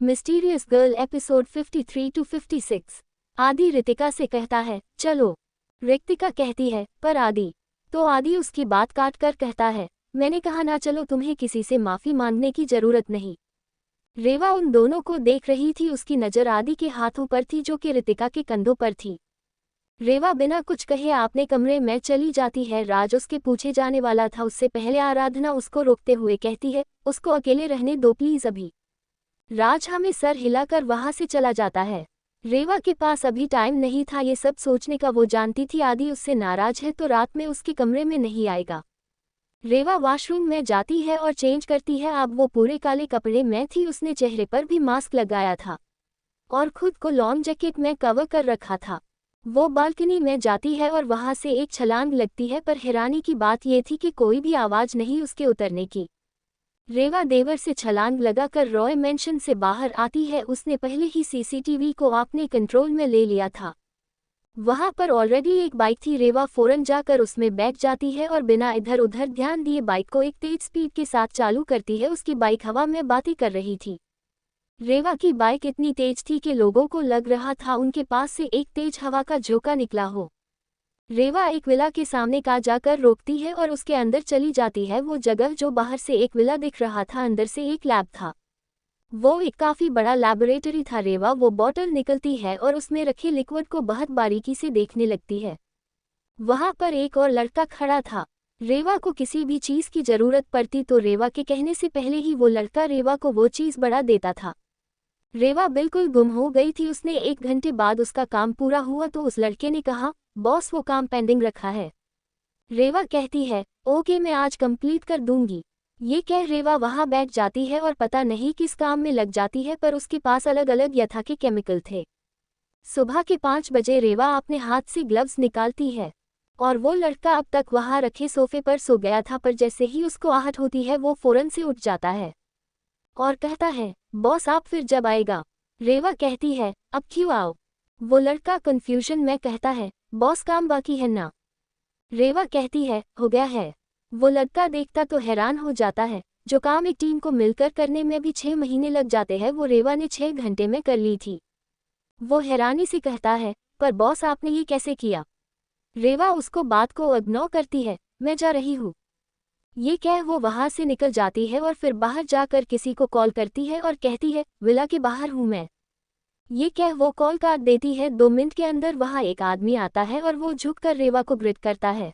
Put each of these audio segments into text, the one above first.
Mysterious girl episode 53 to 56। आदि रितिका से कहता है चलो। रितिका कहती है पर आदि। तो आदि उसकी बात काट कर कहता है मैंने कहा ना चलो, तुम्हें किसी से माफी मांगने की जरूरत नहीं। रेवा उन दोनों को देख रही थी, उसकी नज़र आदि के हाथों पर थी जो कि रितिका के कंधों पर थी। रेवा बिना कुछ कहे अपने कमरे में चली जाती है। राज उसके पूछे जाने वाला था, उससे पहले आराधना उसको रोकते हुए कहती है उसको अकेले रहने दो प्लीज अभी। राज हमें सर हिलाकर वहां से चला जाता है। रेवा के पास अभी टाइम नहीं था ये सब सोचने का, वो जानती थी आदि उससे नाराज है तो रात में उसके कमरे में नहीं आएगा। रेवा वॉशरूम में जाती है और चेंज करती है। अब वो पूरे काले कपड़े में थी, उसने चेहरे पर भी मास्क लगाया था और खुद को लॉन्ग जैकेट में कवर कर रखा था। वो बालकनी में जाती है और वहां से एक छलांग लगती है, पर हैरानी की बात यह थी कि कोई भी आवाज नहीं उसके उतरने की। रेवा देवर से छलांग लगाकर रॉय मेंशन से बाहर आती है। उसने पहले ही सीसीटीवी को अपने कंट्रोल में ले लिया था। वहां पर ऑलरेडी एक बाइक थी। रेवा फौरन जाकर उसमें बैठ जाती है और बिना इधर उधर ध्यान दिए बाइक को एक तेज स्पीड के साथ चालू करती है। उसकी बाइक हवा में बातें कर रही थी। रेवा की बाइक इतनी तेज थी कि लोगों को लग रहा था उनके पास से एक तेज हवा का झोंका निकला हो। रेवा एक विला के सामने का जाकर रोकती है और उसके अंदर चली जाती है। वो जगह जो बाहर से एक विला दिख रहा था, अंदर से एक लैब था। वो एक काफी बड़ा लैबोरेटरी था। रेवा वो बॉटल निकलती है और उसमें रखे लिक्विड को बहुत बारीकी से देखने लगती है। वहां पर एक और लड़का खड़ा था। रेवा को किसी भी चीज की जरूरत पड़ती तो रेवा के कहने से पहले ही वो लड़का रेवा को वो चीज बढ़ा देता था। रेवा बिल्कुल गुम हो गई थी। उसने 1 घंटे बाद उसका काम पूरा हुआ तो उस लड़के ने कहा बॉस वो काम पेंडिंग रखा है। रेवा कहती है ओके मैं आज कंप्लीट कर दूंगी। ये कह रेवा वहां बैठ जाती है और पता नहीं किस काम में लग जाती है, पर उसके पास अलग अलग यथा के केमिकल थे। सुबह के 5 बजे रेवा अपने हाथ से ग्लव्स निकालती है और वो लड़का अब तक वहां रखे सोफे पर सो गया था, पर जैसे ही उसको आहट होती है वो फौरन से उठ जाता है और कहता है बॉस आप फिर जब आएगा। रेवा कहती है अब क्यों आओ। वो लड़का कंफ्यूजन में कहता है बॉस काम बाकी है ना। रेवा कहती है हो गया है। वो लड़का देखता तो हैरान हो जाता है, जो काम एक टीम को मिलकर करने में भी 6 महीने लग जाते हैं वो रेवा ने 6 घंटे में कर ली थी। वो हैरानी से कहता है पर बॉस आपने ये कैसे किया। रेवा उसको बात को इग्नोर करती है मैं जा रही हूँ। ये कह वो वहां से निकल जाती है और फिर बाहर जाकर किसी को कॉल करती है और कहती है विला के बाहर हूं मैं। ये कह वो कॉल काट देती है। 2 मिनट के अंदर वहां एक आदमी आता है और वो झुककर रेवा को ग्रिट करता है।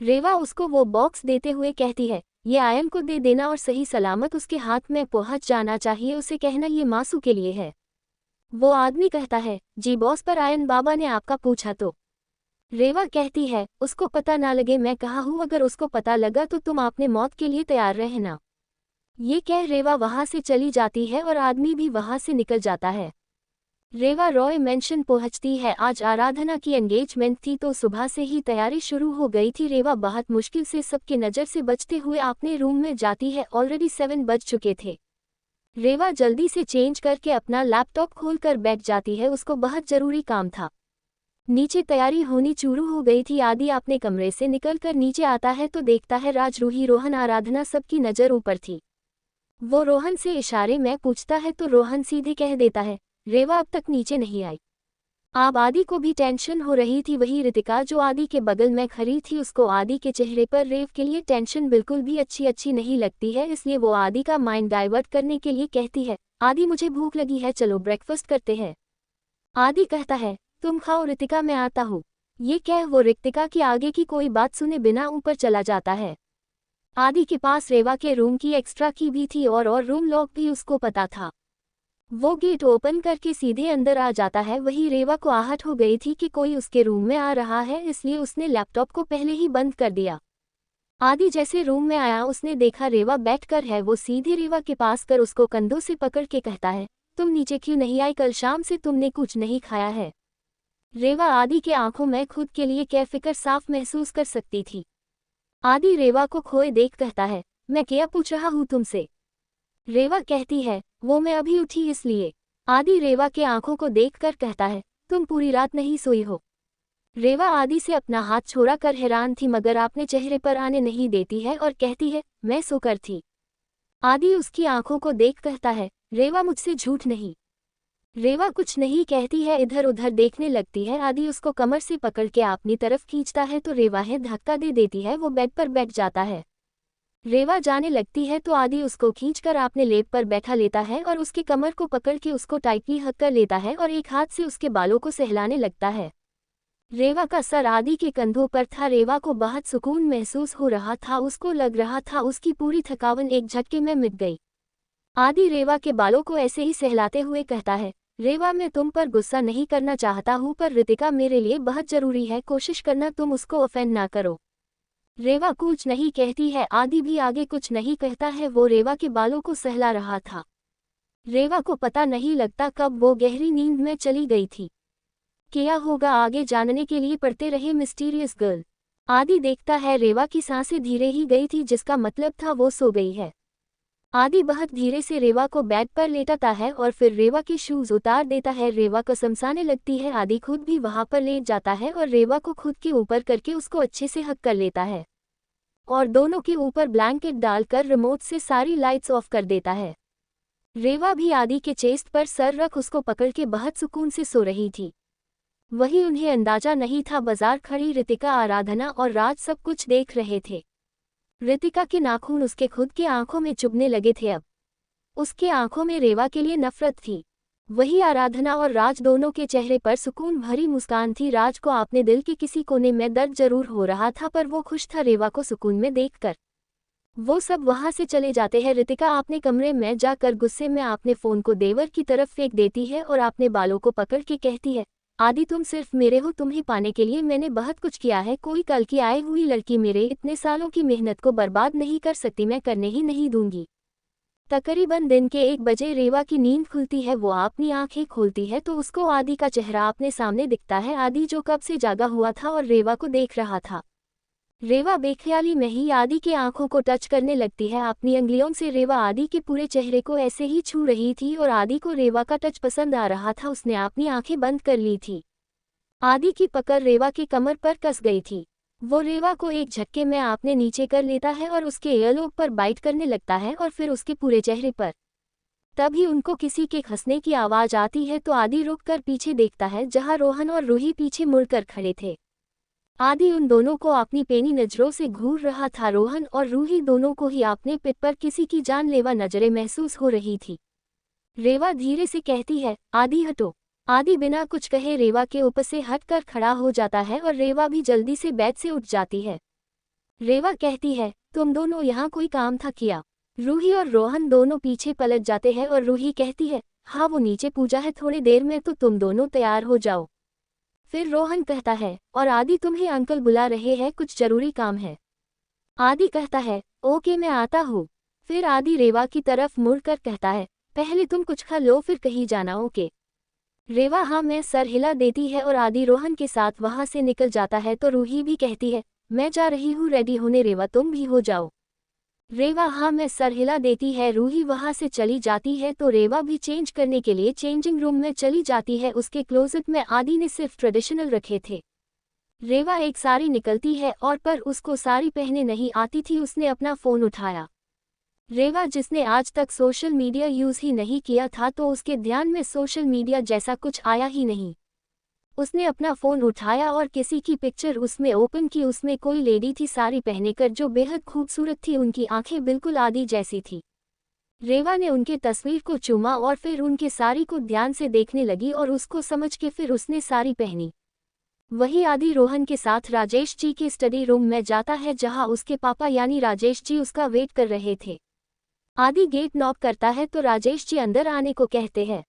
रेवा उसको वो बॉक्स देते हुए कहती है ये आयन को दे देना और सही सलामत उसके हाथ में पहुंच जाना चाहिए, उसे कहना ये मासू के लिए है। वो आदमी कहता है जी बॉस, पर आयन बाबा ने आपका पूछा तो। रेवा कहती है उसको पता ना लगे मैं कहा हूँ, अगर उसको पता लगा तो तुम अपने मौत के लिए तैयार रहना। ये कह रेवा वहां से चली जाती है और आदमी भी वहां से निकल जाता है। रेवा रॉय मेंशन पहुंचती है। आज आराधना की एंगेजमेंट थी तो सुबह से ही तैयारी शुरू हो गई थी। रेवा बहुत मुश्किल से सबके नज़र से बचते हुए अपने रूम में जाती है। ऑलरेडी 7 बज चुके थे। रेवा जल्दी से चेंज करके अपना लैपटॉप खोलकर बैठ जाती है, उसको बहुत जरूरी काम था। नीचे तैयारी होनी शुरू हो गई थी। आदि अपने कमरे से निकलकर नीचे आता है तो देखता है राज, रूही, रोहन, आराधना सबकी नज़र ऊपर थी। वो रोहन से इशारे में पूछता है तो रोहन सीधे कह देता है रेवा अब तक नीचे नहीं आई। अब आदि को भी टेंशन हो रही थी। वही रितिका जो आदि के बगल में खड़ी थी, उसको आदि के चेहरे पर रेव के लिए टेंशन बिल्कुल भी अच्छी नहीं लगती है, इसलिए वो आदि का माइंड डाइवर्ट करने के लिए कहती है आदि मुझे भूख लगी है, चलो ब्रेकफास्ट करते हैं। आदि कहता है तुम खाओ रितिका मैं आता हूँ। ये कह वो रितिका की आगे की कोई बात सुने बिना ऊपर चला जाता है। आदि के पास रेवा के रूम की एक्स्ट्रा की भी थी और रूम लॉक भी उसको पता था। वो गेट ओपन करके सीधे अंदर आ जाता है। वही रेवा को आहट हो गई थी कि कोई उसके रूम में आ रहा है, इसलिए उसने लैपटॉप को पहले ही बंद कर दिया। आदि जैसे रूम में आया उसने देखा रेवा बैठकर है। वो सीधे रेवा के पास कर उसको कंधों से पकड़ के कहता है तुम नीचे क्यों नहीं आई, कल शाम से तुमने कुछ नहीं खाया है। रेवा आदि के आंखों में खुद के लिए क्या फिक्र साफ महसूस कर सकती थी। आदि रेवा को खोए देख कहता है मैं क्या पूछ रहा हूँ तुमसे। रेवा कहती है वो मैं अभी उठी इसलिए। आदि रेवा के आंखों को देखकर कहता है तुम पूरी रात नहीं सोई हो। रेवा आदि से अपना हाथ छोड़ा कर हैरान थी, मगर अपने चेहरे पर आने नहीं देती है और कहती है मैं सोकर थी। आदि उसकी आंखों को देख कहता है रेवा मुझसे झूठ नहीं। रेवा कुछ नहीं कहती है, इधर उधर देखने लगती है। आदि उसको कमर से पकड़ के अपनी तरफ खींचता है तो रेवा है धक्का दे देती है, वो बेड पर बैठ जाता है। रेवा जाने लगती है तो आदि उसको खींचकर अपने लेप पर बैठा लेता है और उसकी कमर को पकड़ के उसको टाइटली हक कर लेता है और एक हाथ से उसके बालों को सहलाने लगता है। रेवा का सर आदि के कंधों पर था। रेवा को बहुत सुकून महसूस हो रहा था, उसको लग रहा था उसकी पूरी थकावन एक झटके में मिट गई। आदि रेवा के बालों को ऐसे ही सहलाते हुए कहता है, रेवा मैं तुम पर गुस्सा नहीं करना चाहता हूँ, पर रितिका मेरे लिए बहुत जरूरी है, कोशिश करना तुम उसको ऑफेंड ना करो। रेवा कुछ नहीं कहती है, आदि भी आगे कुछ नहीं कहता है, वो रेवा के बालों को सहला रहा था। रेवा को पता नहीं लगता कब वो गहरी नींद में चली गई थी। क्या होगा आगे जानने के लिए पढ़ते रहे मिस्टीरियस गर्ल। आदि देखता है रेवा की सांसें धीरे ही गई थी, जिसका मतलब था वो सो गई है। आदि बहुत धीरे से रेवा को बेड पर लेटाता है और फिर रेवा के शूज उतार देता है। रेवा को समसाने लगती है। आदि खुद भी वहां पर लेट जाता है और रेवा को खुद के ऊपर करके उसको अच्छे से हक कर लेता है और दोनों के ऊपर ब्लैंकेट डालकर रिमोट से सारी लाइट्स ऑफ कर देता है। रेवा भी आदि के चेस्ट पर सर रख उसको पकड़ के बहुत सुकून से सो रही थी। वही उन्हें अंदाजा नहीं था, बाजार खड़ी रितिका, आराधना और राज सब कुछ देख रहे थे। रितिका के नाखून उसके खुद की आंखों में चुभने लगे थे। अब उसके आंखों में रेवा के लिए नफरत थी। वही आराधना और राज दोनों के चेहरे पर सुकून भरी मुस्कान थी। राज को अपने दिल के किसी कोने में दर्द जरूर हो रहा था, पर वो खुश था रेवा को सुकून में देखकर। वो सब वहां से चले जाते हैं। रितिका अपने कमरे में जाकर गुस्से में अपने फोन को देवर की तरफ फेंक देती है और अपने बालों को पकड़ के कहती है, आदि तुम सिर्फ मेरे हो, तुम्हें पाने के लिए मैंने बहुत कुछ किया है, कोई कल की आई हुई लड़की मेरे इतने सालों की मेहनत को बर्बाद नहीं कर सकती, मैं करने ही नहीं दूंगी। तकरीबन दिन के 1 बजे रेवा की नींद खुलती है। वो अपनी आंखें खोलती है तो उसको आदि का चेहरा अपने सामने दिखता है। आदि जो कब से जागा हुआ था और रेवा को देख रहा था। रेवा बेख्याली में ही आदि के आंखों को टच करने लगती है। अपनी अंगुलियों से रेवा आदि के पूरे चेहरे को ऐसे ही छू रही थी और आदि को रेवा का टच पसंद आ रहा था। उसने अपनी आंखें बंद कर ली थी। आदि की पकड़ रेवा की कमर पर कस गई थी। वो रेवा को एक झटके में आपने नीचे कर लेता है और उसके ईयरलोब पर बाइट करने लगता है और फिर उसके पूरे चेहरे पर। तभी उनको किसी के हंसने की आवाज आती है तो आदि रुक कर पीछे देखता है, जहां रोहन और रूही पीछे मुड़कर खड़े थे। आदि उन दोनों को अपनी पेनी नजरों से घूर रहा था। रोहन और रूही दोनों को ही अपने पिट पर किसी की जानलेवा नजरें महसूस हो रही थी। रेवा धीरे से कहती है, आदि हटो। आदि बिना कुछ कहे रेवा के ऊपर से हटकर खड़ा हो जाता है और रेवा भी जल्दी से बेड से उठ जाती है। रेवा कहती है, तुम दोनों यहाँ कोई काम था किया? रूही और रोहन दोनों पीछे पलट जाते हैं और रूही कहती है, हाँ वो नीचे पूजा है, थोड़ी देर में तो तुम दोनों तैयार हो जाओ। फिर रोहन कहता है, और आदि तुम्हें अंकल बुला रहे हैं, कुछ जरूरी काम है। आदि कहता है, ओके मैं आता हूँ। फिर आदि रेवा की तरफ मुड़कर कहता है, पहले तुम कुछ खा लो फिर कहीं जाना, ओके? रेवा हाँ में सर हिला देती है और आदि रोहन के साथ वहां से निकल जाता है तो रूही भी कहती है, मैं जा रही हूँ रेडी होने, रेवा तुम भी हो जाओ। रेवा हाँ में सर हिला देती है। रूही वहां से चली जाती है तो रेवा भी चेंज करने के लिए चेंजिंग रूम में चली जाती है। उसके क्लोजेट में आदि ने सिर्फ ट्रेडिशनल रखे थे। रेवा एक साड़ी निकलती है और पर उसको साड़ी पहने नहीं आती थी। उसने अपना फोन उठाया। रेवा जिसने आज तक सोशल मीडिया यूज ही नहीं किया था तो उसके ध्यान में सोशल मीडिया जैसा कुछ आया ही नहीं। उसने अपना फोन उठाया और किसी की पिक्चर उसमें ओपन की। उसमें कोई लेडी थी साड़ी पहने कर जो बेहद खूबसूरत थी। उनकी आंखें बिल्कुल आदि जैसी थी। रेवा ने उनके तस्वीर को चूमा और फिर उनके साड़ी को ध्यान से देखने लगी और उसको समझ के फिर उसने साड़ी पहनी। वही आदि रोहन के साथ राजेश जी के स्टडी रूम में जाता है जहां उसके पापा यानी राजेश जी उसका वेट कर रहे थे। आदि गेट नॉक करता है तो राजेश जी अंदर आने को कहते हैं।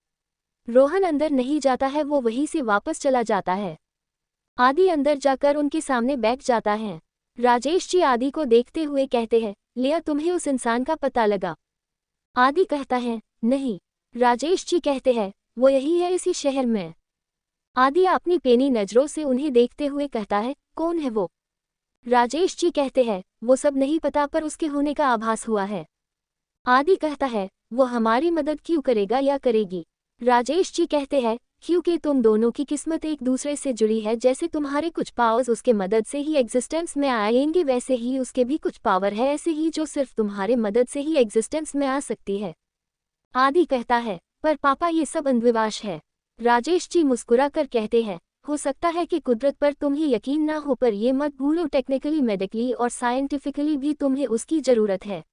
रोहन अंदर नहीं जाता है, वो वहीं से वापस चला जाता है। आदि अंदर जाकर उनके सामने बैठ जाता है। राजेश जी आदि को देखते हुए कहते हैं, लिया तुम्हें उस इंसान का पता लगा? आदि कहता है, नहीं। राजेश जी कहते हैं, वो यही है इसी शहर में। आदि अपनी पेनी नजरों से उन्हें देखते हुए कहता है, कौन है वो? राजेश जी कहते हैं, वो सब नहीं पता पर उसके होने का आभास हुआ है। आदि कहता है, वो हमारी मदद क्यों करेगा या करेगी? राजेश जी कहते हैं, क्योंकि तुम दोनों की किस्मत एक दूसरे से जुड़ी है। जैसे तुम्हारे कुछ पावर्स उसके मदद से ही एग्जिस्टेंस में आएंगे, वैसे ही उसके भी कुछ पावर है ऐसे ही जो सिर्फ तुम्हारे मदद से ही एग्जिस्टेंस में आ सकती है। आदि कहता है, पर पापा ये सब अंधविश्वास है। राजेश जी मुस्कुरा कर कहते हैं, हो सकता है कि कुदरत पर तुम्हें यकीन ना हो, पर ये मत भूलो टेक्निकली, मेडिकली और साइंटिफिकली भी तुम्हें उसकी ज़रूरत है।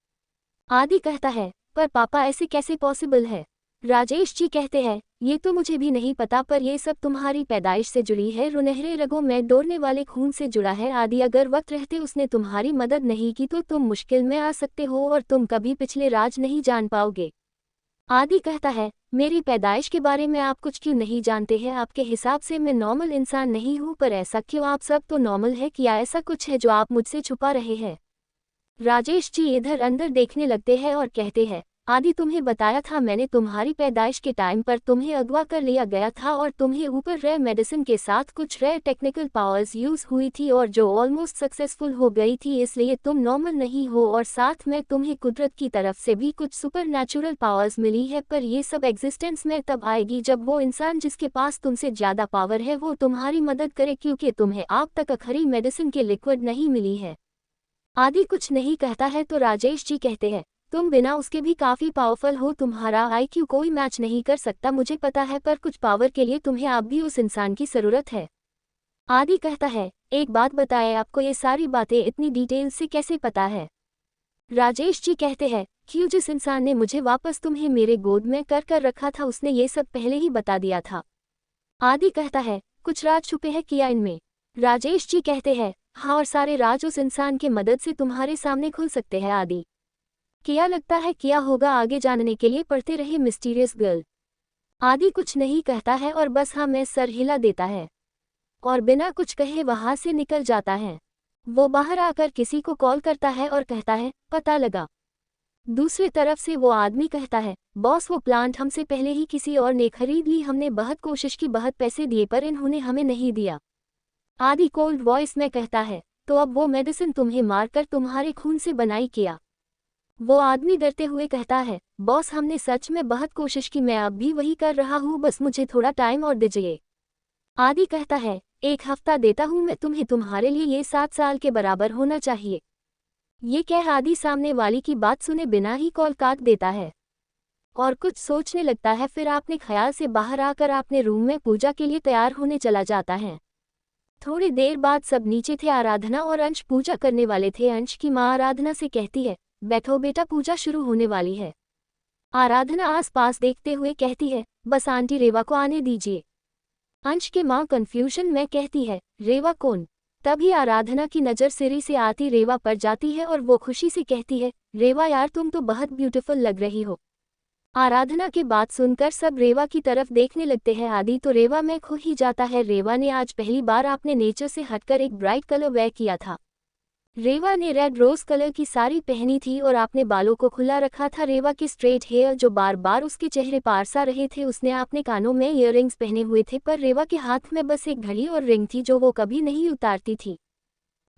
आदि कहता है, पर पापा ऐसे कैसे पॉसिबल है? राजेश जी कहते हैं, ये तो मुझे भी नहीं पता, पर ये सब तुम्हारी पैदाइश से जुड़ी है, सुनहरे रगों में दौड़ने वाले खून से जुड़ा है। आदि अगर वक्त रहते उसने तुम्हारी मदद नहीं की तो तुम मुश्किल में आ सकते हो और तुम कभी पिछले राज नहीं जान पाओगे। आदि कहता है, मेरी पैदाइश के बारे में आप कुछ क्यों नहीं जानते हैं? आपके हिसाब से मैं नॉर्मल इंसान नहीं हूँ, पर ऐसा क्यों? आप सब तो नॉर्मल है, क्या ऐसा कुछ है जो आप मुझसे छुपा रहे हैं? राजेश जी इधर अंदर देखने लगते हैं और कहते हैं, आदि तुम्हें बताया था मैंने, तुम्हारी पैदाइश के टाइम पर तुम्हें अगवा कर लिया गया था और तुम्हें ऊपर रेयर मेडिसिन के साथ कुछ रेयर टेक्निकल पावर्स यूज हुई थी और जो ऑलमोस्ट सक्सेसफुल हो गई थी, इसलिए तुम नॉर्मल नहीं हो और साथ में तुम्हें कुदरत की तरफ से भी कुछ सुपर नेचुरल पावर्स मिली है। पर ये सब एग्जिस्टेंस में तब आएगी जब वो इंसान जिसके पास तुमसे ज़्यादा पावर है वो तुम्हारी मदद करे, क्योंकि तुम्हें अब तक खरी मेडिसिन के लिक्विड नहीं मिली है। आदि कुछ नहीं कहता है तो राजेश जी कहते हैं, तुम बिना उसके भी काफ़ी पावरफुल हो, तुम्हारा आईक्यू कोई मैच नहीं कर सकता, मुझे पता है, पर कुछ पावर के लिए तुम्हें अब भी उस इंसान की ज़रूरत है। आदि कहता है, एक बात बताएं, आपको ये सारी बातें इतनी डिटेल से कैसे पता है? राजेश जी कहते हैं, क्यों, जिस इंसान ने मुझे वापस तुम्हें मेरे गोद में कर रखा था उसने ये सब पहले ही बता दिया था। आदि कहता है, कुछ राज छुपे हैं क्या इनमें? राजेश जी कहते हैं, हाँ, और सारे राज उस इंसान की मदद से तुम्हारे सामने खुल सकते हैं। आदि, क्या लगता है क्या होगा आगे जानने के लिए पढ़ते रहे मिस्टीरियस गर्ल। आदि कुछ नहीं कहता है और बस हाँ में सर हिला देता है और बिना कुछ कहे वहां से निकल जाता है। वो बाहर आकर किसी को कॉल करता है और कहता है, पता लगा। दूसरी तरफ से वो आदमी कहता है, बॉस, वो प्लांट हमसे पहले ही किसी और ने खरीद ली, हमने बहुत कोशिश की, बहुत पैसे दिए, पर इन्होंने हमें नहीं दिया। आदि कोल्ड वॉइस में कहता है, तो अब वो मेडिसिन तुम्हें मारकर तुम्हारे खून से बनाई किया? वो आदमी डरते हुए कहता है, बॉस, हमने सच में बहुत कोशिश की, मैं अब भी वही कर रहा हूँ, बस मुझे थोड़ा टाइम और दीजिए। आदि कहता है, 1 हफ्ता देता हूँ मैं तुम्हें, तुम्हारे लिए ये 7 साल के बराबर होना चाहिए। ये कह आदि सामने वाली की बात सुने बिना ही कॉल काट देता है और कुछ सोचने लगता है। फिर अपने ख्याल से बाहर आकर अपने रूम में पूजा के लिए तैयार होने चला जाता है। थोड़ी देर बाद सब नीचे थे, आराधना और अंश पूजा करने वाले थे। अंश की माँ आराधना से कहती है, बैठो बेटा, पूजा शुरू होने वाली है। आराधना आसपास देखते हुए कहती है, बस आंटी रेवा को आने दीजिए। अंश की माँ कंफ्यूजन में कहती है, रेवा कौन? तभी आराधना की नज़र सिरी से आती रेवा पर जाती है और वो खुशी से कहती है, रेवा यार, तुम तो बहुत ब्यूटीफुल लग रही हो। आराधना की बात सुनकर सब रेवा की तरफ देखने लगते हैं। आदि तो रेवा में खो ही जाता है। रेवा ने आज पहली बार अपने नेचर से हटकर एक ब्राइट कलर वेयर किया था। रेवा ने रेड रोज कलर की साड़ी पहनी थी और अपने बालों को खुला रखा था। रेवा के स्ट्रेट हेयर जो बार बार उसके चेहरे पर सा रहे थे। उसने अपने कानों में ईयररिंग्स पहने हुए थे, पर रेवा के हाथ में बस एक घड़ी और रिंग थी जो वो कभी नहीं उतारती थी।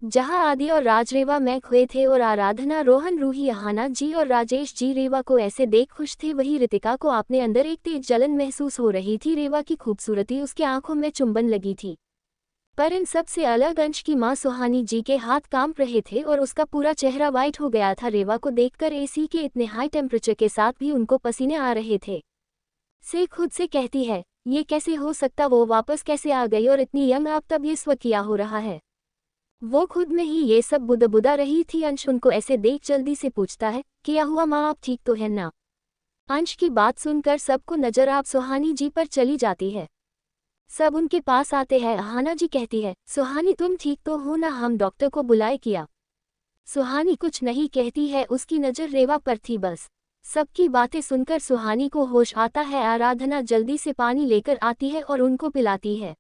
जहां आदि और राज रेवा में खोए थे और आराधना, रोहन, रूही, यहाना जी और राजेश जी रेवा को ऐसे देख खुश थे, वही रितिका को अपने अंदर एक तेज जलन महसूस हो रही थी। रेवा की खूबसूरती उसकी आंखों में चुंबन लगी थी, पर इन सब से अलग अंश की मां सुहानी जी के हाथ कांप रहे थे और उसका पूरा चेहरा वाइट हो गया था। रेवा को देखकर एसी के इतने हाई टेम्परेचर के साथ भी उनको पसीने आ रहे थे। से खुद से कहती है, ये कैसे हो सकता, वो वापस कैसे आ गई और इतनी यंग, अब तब ये स्व किया हो रहा है। वो खुद में ही ये सब बुदबुदा रही थी। अंश उनको ऐसे देख जल्दी से पूछता है, क्या हुआ माँ, आप ठीक तो है ना? अंश की बात सुनकर सबको नजर आप सुहानी जी पर चली जाती है। सब उनके पास आते हैं। यहाना जी कहती है, सुहानी तुम ठीक तो हो ना, हम डॉक्टर को बुलाए किया? सुहानी कुछ नहीं कहती है, उसकी नज़र रेवा पर थी बस। सबकी बातें सुनकर सुहानी को होश आता है। आराधना जल्दी से पानी लेकर आती है और उनको पिलाती है।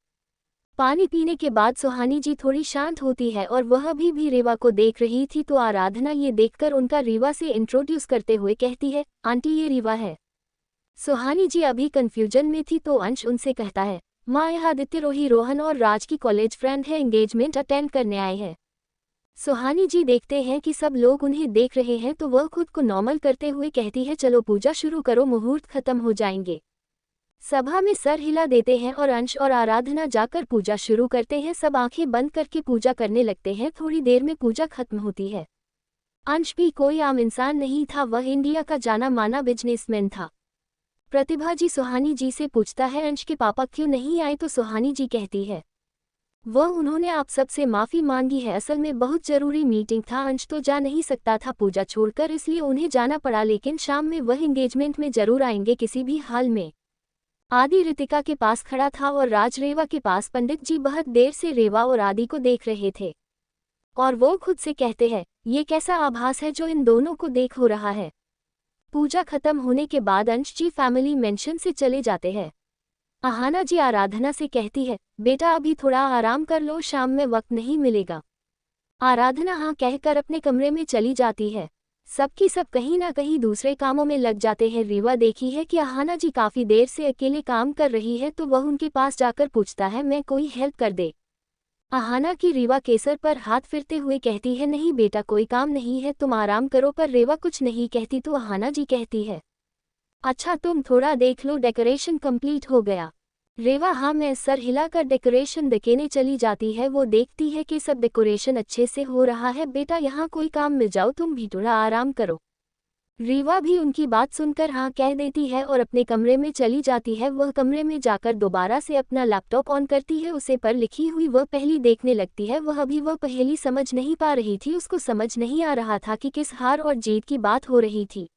पानी पीने के बाद सुहानी जी थोड़ी शांत होती है और वह भी रेवा को देख रही थी, तो आराधना ये देखकर उनका रीवा से इंट्रोड्यूस करते हुए कहती है, आंटी ये रीवा है। सुहानी जी अभी कंफ्यूजन में थी तो अंश उनसे कहता है, माँ यह आदित्य, रोही, रोहन और राज की कॉलेज फ्रेंड है, एंगेजमेंट अटेंड करने आए हैं। सुहानी जी देखते हैं कि सब लोग उन्हें देख रहे हैं तो वह खुद को नॉर्मल करते हुए कहती है, चलो पूजा शुरू करो, मुहूर्त खत्म हो जाएंगे। सभा में सर हिला देते हैं और अंश और आराधना जाकर पूजा शुरू करते हैं। सब आंखें बंद करके पूजा करने लगते हैं। थोड़ी देर में पूजा खत्म होती है। अंश भी कोई आम इंसान नहीं था, वह इंडिया का जाना माना बिजनेसमैन था। प्रतिभा जी सुहानी जी से पूछता है अंश के पापा क्यों नहीं आए, तो सुहानी जी कहती है उन्होंने आप सबसे माफ़ी मांगी है, असल में बहुत ज़रूरी मीटिंग था, अंश तो जा नहीं सकता था पूजा छोड़कर, इसलिए उन्हें जाना पड़ा, लेकिन शाम में वह एंगेजमेंट में ज़रूर आएंगे किसी भी हाल में। आदि रितिका के पास खड़ा था और राज रेवा के पास। पंडित जी बहुत देर से रेवा और आदि को देख रहे थे और वो खुद से कहते हैं ये कैसा आभास है जो इन दोनों को देख हो रहा है। पूजा खत्म होने के बाद अंश जी फैमिली मेंशन से चले जाते हैं। आहाना जी आराधना से कहती है बेटा अभी थोड़ा आराम कर लो, शाम में वक्त नहीं मिलेगा। आराधना हाँ कहकर अपने कमरे में चली जाती है। सबकी सब कहीं ना कहीं दूसरे कामों में लग जाते हैं। रीवा देखी है कि आहाना जी काफी देर से अकेले काम कर रही है तो वह उनके पास जाकर पूछता है मैं कोई हेल्प कर दे। आहाना की रीवा केसर पर हाथ फिरते हुए कहती है नहीं बेटा कोई काम नहीं है, तुम आराम करो, पर रेवा कुछ नहीं कहती तो आहाना जी कहती है अच्छा तुम थोड़ा देख लो, डेकोरेशन कंप्लीट हो गया। रेवा हाँ मैं सर हिलाकर डेकोरेशन दिखाने चली जाती है। वो देखती है कि सब डेकोरेशन अच्छे से हो रहा है। बेटा यहाँ कोई काम मिल जाओ, तुम भी थोड़ा आराम करो। रीवा भी उनकी बात सुनकर हाँ कह देती है और अपने कमरे में चली जाती है। वह कमरे में जाकर दोबारा से अपना लैपटॉप ऑन करती है, उसे पर लिखी हुई वह पहेली देखने लगती है। वह अभी वह पहेली समझ नहीं पा रही थी, उसको समझ नहीं आ रहा था कि किस हार और जीत की बात हो रही थी।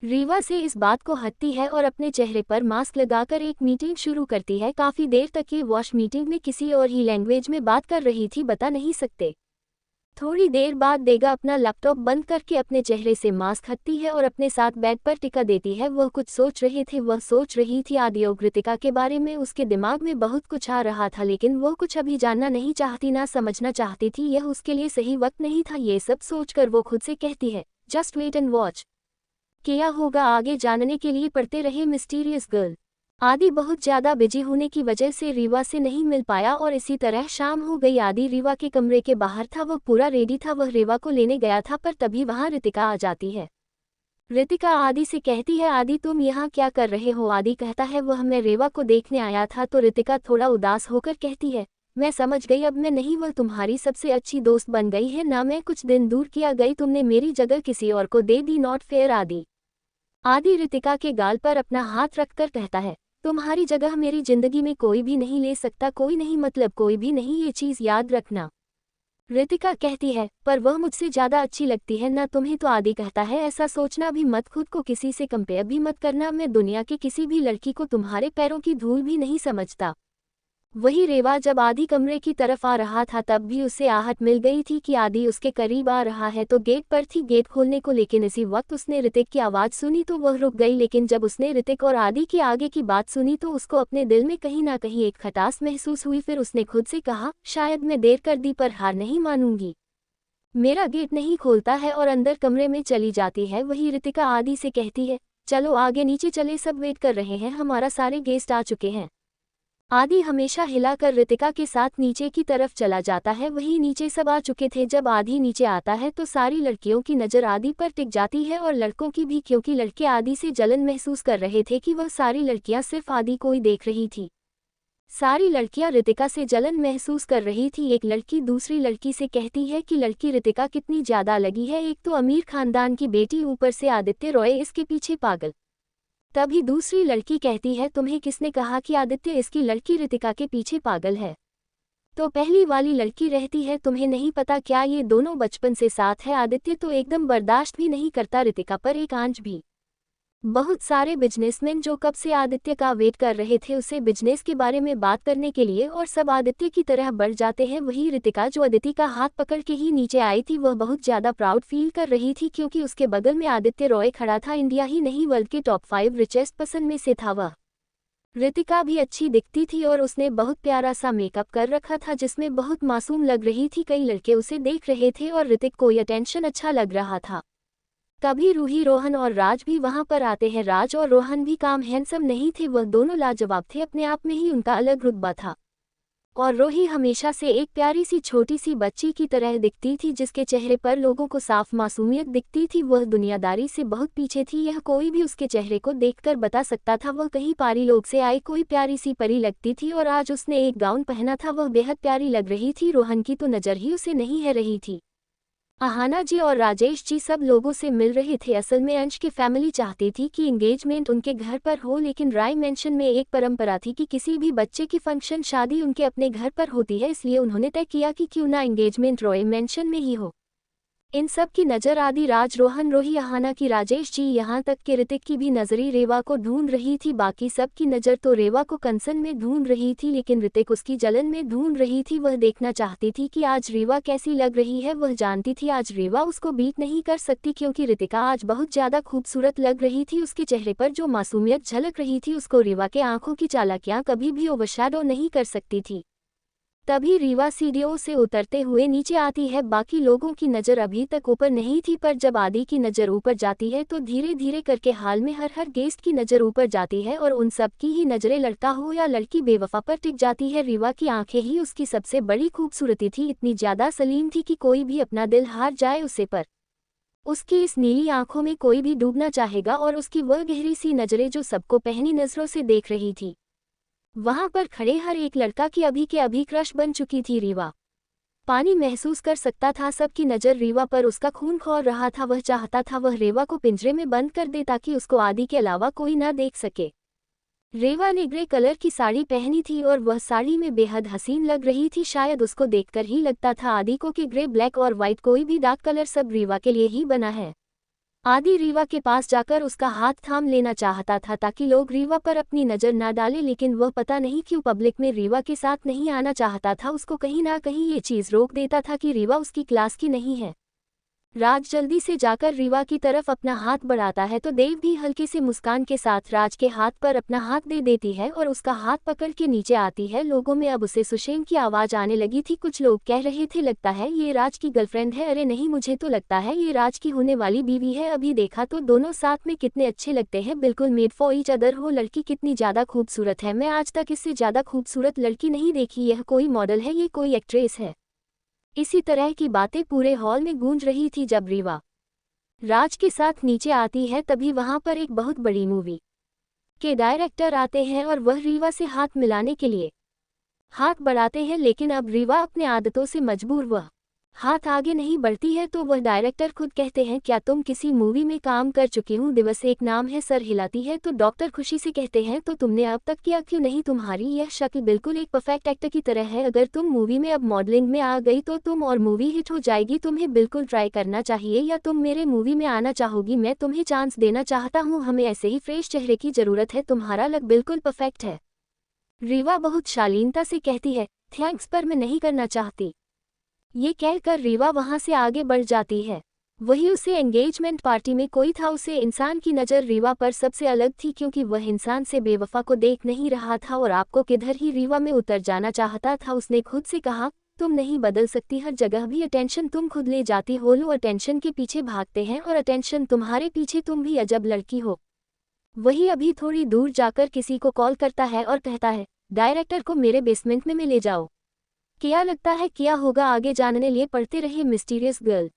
रीवा से इस बात को हटती है और अपने चेहरे पर मास्क लगाकर एक मीटिंग शुरू करती है। काफ़ी देर तक ये वॉश मीटिंग में किसी और ही लैंग्वेज में बात कर रही थी, बता नहीं सकते। थोड़ी देर बाद देगा अपना लैपटॉप बंद करके अपने चेहरे से मास्क हटती है और अपने साथ बेड पर टिका देती है। वह कुछ सोच रहे थे, वह सोच रही थी आदि और कृतिका के बारे में। उसके दिमाग में बहुत कुछ आ रहा था, लेकिन वह कुछ अभी जानना नहीं चाहती, ना समझना चाहती थी। यह उसके लिए सही वक्त नहीं था। ये सब सोचकर वो खुद से कहती है जस्ट वेट एंड वॉच, क्या होगा आगे जानने के लिए पढ़ते रहे मिस्टीरियस गर्ल। आदि बहुत ज़्यादा बिजी होने की वजह से रीवा से नहीं मिल पाया और इसी तरह शाम हो गई। आदि रीवा के कमरे के बाहर था, वह पूरा रेडी था, वह रीवा को लेने गया था, पर तभी वहाँ रितिका आ जाती है। रितिका आदि से कहती है आदि तुम यहाँ क्या कर रहे हो। आदि कहता है वह मैं रेवा को देखने आया था। तो रितिका थोड़ा उदास होकर कहती है मैं समझ गई, अब मैं नहीं, वह तुम्हारी सबसे अच्छी दोस्त बन गई है ना, मैं कुछ दिन दूर किया गई, तुमने मेरी जगह किसी और को दे दी, नॉट फेयर। आदि रितिका के गाल पर अपना हाथ रखकर कहता है तुम्हारी जगह मेरी जिंदगी में कोई भी नहीं ले सकता, कोई नहीं, मतलब कोई भी नहीं, ये चीज़ याद रखना। रितिका कहती है पर वह मुझसे ज़्यादा अच्छी लगती है ना तुम्हें। तो आदि कहता है ऐसा सोचना भी मत, खुद को किसी से कंपेयर भी मत करना, मैं दुनिया की किसी भी लड़की को तुम्हारे पैरों की धूल भी नहीं समझता। वही रेवा जब आदि कमरे की तरफ आ रहा था तब भी उसे आहट मिल गई थी कि आदि उसके करीब आ रहा है, तो गेट पर थी गेट खोलने को, लेकिन इसी वक्त उसने ऋतिक की आवाज़ सुनी तो वह रुक गई। लेकिन जब उसने ऋतिक और आदि की आगे की बात सुनी तो उसको अपने दिल में कहीं ना कहीं एक खटास महसूस हुई। फिर उसने खुद से कहा शायद मैं देर कर दी, पर हार नहीं मानूंगी। मेरा गेट नहीं खोलता है और अंदर कमरे में चली जाती है। वही ऋतिका आदि से कहती है चलो आगे नीचे चले, सब वेट कर रहे हैं, हमारा सारे गेस्ट आ चुके हैं। आदि हमेशा हिलाकर ऋतिका के साथ नीचे की तरफ चला जाता है। वही नीचे सब आ चुके थे। जब आदि नीचे आता है तो सारी लड़कियों की नज़र आदि पर टिक जाती है और लड़कों की भी, क्योंकि लड़के आदि से जलन महसूस कर रहे थे कि वह सारी लड़कियां सिर्फ आदि को ही देख रही थी। सारी लड़कियां ऋतिका से जलन महसूस कर रही थी। एक लड़की दूसरी लड़की से कहती है कि लड़की ऋतिका कितनी ज़्यादा लगी है, एक तो अमीर खानदान की बेटी, ऊपर से आदित्य रॉय इसके पीछे पागल। तभी दूसरी लड़की कहती है तुम्हें किसने कहा कि आदित्य इसकी लड़की ऋतिका के पीछे पागल है। तो पहली वाली लड़की रहती है तुम्हें नहीं पता क्या ये दोनों बचपन से साथ है। आदित्य तो एकदम बर्दाश्त भी नहीं करता ऋतिका पर एक आंच भी। बहुत सारे बिजनेसमैन जो कब से आदित्य का वेट कर रहे थे उसे बिजनेस के बारे में बात करने के लिए, और सब आदित्य की तरह बढ़ जाते हैं। वही ऋतिका जो अदिति का हाथ पकड़ के ही नीचे आई थी, वह बहुत ज़्यादा प्राउड फील कर रही थी क्योंकि उसके बगल में आदित्य रॉय खड़ा था। इंडिया ही नहीं वर्ल्ड के टॉप 5 रिचेस्ट पर्सन में से था वह। ऋतिका भी अच्छी दिखती थी और उसने बहुत प्यारा सा मेकअप कर रखा था जिसमें बहुत मासूम लग रही थी। कई लड़के उसे देख रहे थे और ऋतिक को यह अटेंशन अच्छा लग रहा था। तभी रूही, रोहन और राज भी वहां पर आते हैं। राज और रोहन भी काम हैंडसम नहीं थे, वह दोनों लाजवाब थे, अपने आप में ही उनका अलग रुतबा था। और रूही हमेशा से एक प्यारी सी छोटी सी बच्ची की तरह दिखती थी जिसके चेहरे पर लोगों को साफ मासूमियत दिखती थी। वह दुनियादारी से बहुत पीछे थी, यह कोई भी उसके चेहरे को देखकर बता सकता था। वह कहीं पारी लोग से आई कोई प्यारी सी परी लगती थी और आज उसने एक गाउन पहना था, वह बेहद प्यारी लग रही थी। रोहन की तो नज़र ही उसे नहीं है रही थी। आहाना जी और राजेश जी सब लोगों से मिल रहे थे। असल में अंश की फैमिली चाहती थी कि एंगेजमेंट उनके घर पर हो, लेकिन राय मेंशन में एक परंपरा थी कि किसी भी बच्चे की फंक्शन शादी उनके अपने घर पर होती है, इसलिए उन्होंने तय किया कि क्यों ना एंगेजमेंट रॉय मेंशन में ही हो। इन सब की नज़र आदि, राज, रोहन, रोही, आहाना की, राजेश जी, यहाँ तक कि ऋतिक की भी नज़रें रेवा को ढूंढ रही थी। बाकी सब की नज़र तो रेवा को कंसन में ढूंढ रही थी, लेकिन ऋतिक उसकी जलन में ढूंढ रही थी। वह देखना चाहती थी कि आज रेवा कैसी लग रही है। वह जानती थी आज रेवा उसको बीट नहीं कर सकती, क्योंकि ऋतिका आज बहुत ज़्यादा खूबसूरत लग रही थी। उसके चेहरे पर जो मासूमियत झलक रही थी उसको रेवा के आंखों की चालाकियाँ कभी भी ओवरशैडो नहीं कर सकती थी। तभी रीवा सीढ़ियों से उतरते हुए नीचे आती है। बाकी लोगों की नज़र अभी तक ऊपर नहीं थी, पर जब आदि की नज़र ऊपर जाती है तो धीरे धीरे करके हाल में हर गेस्ट की नज़र ऊपर जाती है और उन सब की ही नज़रें लड़का हो या लड़की बेवफा पर टिक जाती है। रीवा की आंखें ही उसकी सबसे बड़ी खूबसूरती थी, इतनी ज़्यादा सलीम थी कि कोई भी अपना दिल हार जाए उसे पर। उसकी इस नीली आंखों में कोई भी डूबना चाहेगा, और उसकी वह गहरी सी नज़रें जो सबको पहनी नज़रों से देख रही थी। वहां पर खड़े हर एक लड़का की अभी के अभी क्रश बन चुकी थी। रीवा पानी महसूस कर सकता था, सबकी नज़र रीवा पर, उसका खून खौल रहा था। वह चाहता था वह रेवा को पिंजरे में बंद कर दे ताकि उसको आदि के अलावा कोई ना देख सके। रेवा ने ग्रे कलर की साड़ी पहनी थी और वह साड़ी में बेहद हसीन लग रही थी। शायद उसको देखकर ही लगता था आदि को कि ग्रे, ब्लैक और वाइट कोई भी डार्क कलर सब रीवा के लिए ही बना है। आदि रीवा के पास जाकर उसका हाथ थाम लेना चाहता था ताकि लोग रीवा पर अपनी नज़र ना डालें, लेकिन वह पता नहीं क्यों पब्लिक में रीवा के साथ नहीं आना चाहता था। उसको कहीं ना कहीं ये चीज़ रोक देता था कि रीवा उसकी क्लास की नहीं है। राज जल्दी से जाकर रीवा की तरफ अपना हाथ बढ़ाता है तो देव भी हल्के से मुस्कान के साथ राज के हाथ पर अपना हाथ दे देती है और उसका हाथ पकड़ के नीचे आती है। लोगों में अब उसे सुशेन की आवाज़ आने लगी थी। कुछ लोग कह रहे थे लगता है ये राज की गर्लफ्रेंड है। अरे नहीं, मुझे तो लगता है ये राज की होने वाली बीवी है। अभी देखा तो दोनों साथ में कितने अच्छे लगते हैं, बिल्कुल मेड फॉर ईच अदर हो। लड़की कितनी ज़्यादा खूबसूरत है, मैं आज तक इससे ज़्यादा खूबसूरत लड़की नहीं देखी। यह कोई मॉडल है, ये कोई एक्ट्रेस है। इसी तरह की बातें पूरे हॉल में गूंज रही थी। जब रीवा राज के साथ नीचे आती है तभी वहां पर एक बहुत बड़ी मूवी के डायरेक्टर आते हैं और वह रीवा से हाथ मिलाने के लिए हाथ बढ़ाते हैं, लेकिन अब रीवा अपने आदतों से मजबूर वह हाथ आगे नहीं बढ़ती है। तो वह डायरेक्टर खुद कहते हैं क्या तुम किसी मूवी में काम कर चुकी हूँ? दिवस एक नाम है। सर हिलाती है तो डॉक्टर खुशी से कहते हैं तो तुमने अब तक किया क्यों नहीं? तुम्हारी यह शक्ल बिल्कुल एक परफेक्ट एक्टर की तरह है। अगर तुम मूवी में अब मॉडलिंग में आ गई तो तुम और मूवी हिट हो जाएगी। तुम्हें बिल्कुल ट्राई करना चाहिए, या तुम मेरे मूवी में आना चाहोगी? मैं तुम्हें चांस देना चाहता हूँ। हमें ऐसे ही फ्रेश चेहरे की जरूरत है, तुम्हारा लुक बिल्कुल परफेक्ट है। रीवा बहुत शालीनता से कहती है थैंक्स, पर मैं नहीं करना चाहती। ये कहकर रीवा वहां से आगे बढ़ जाती है। वही उसे एंगेजमेंट पार्टी में कोई था। उसे इंसान की नज़र रीवा पर सबसे अलग थी, क्योंकि वह इंसान से बेवफा को देख नहीं रहा था और आपको किधर ही रीवा में उतर जाना चाहता था। उसने खुद से कहा तुम नहीं बदल सकती, हर जगह भी अटेंशन तुम खुद ले जाती हो। लोग अटेंशन के पीछे भागते हैं और अटेंशन तुम्हारे पीछे। तुम भी अजब लड़की हो। वही अभी थोड़ी दूर जाकर किसी को कॉल करता है और कहता है डायरेक्टर को मेरे बेसमेंट में ले जाओ। क्या लगता है क्या होगा आगे जानने लिए पढ़ते रहिए मिस्टीरियस गर्ल।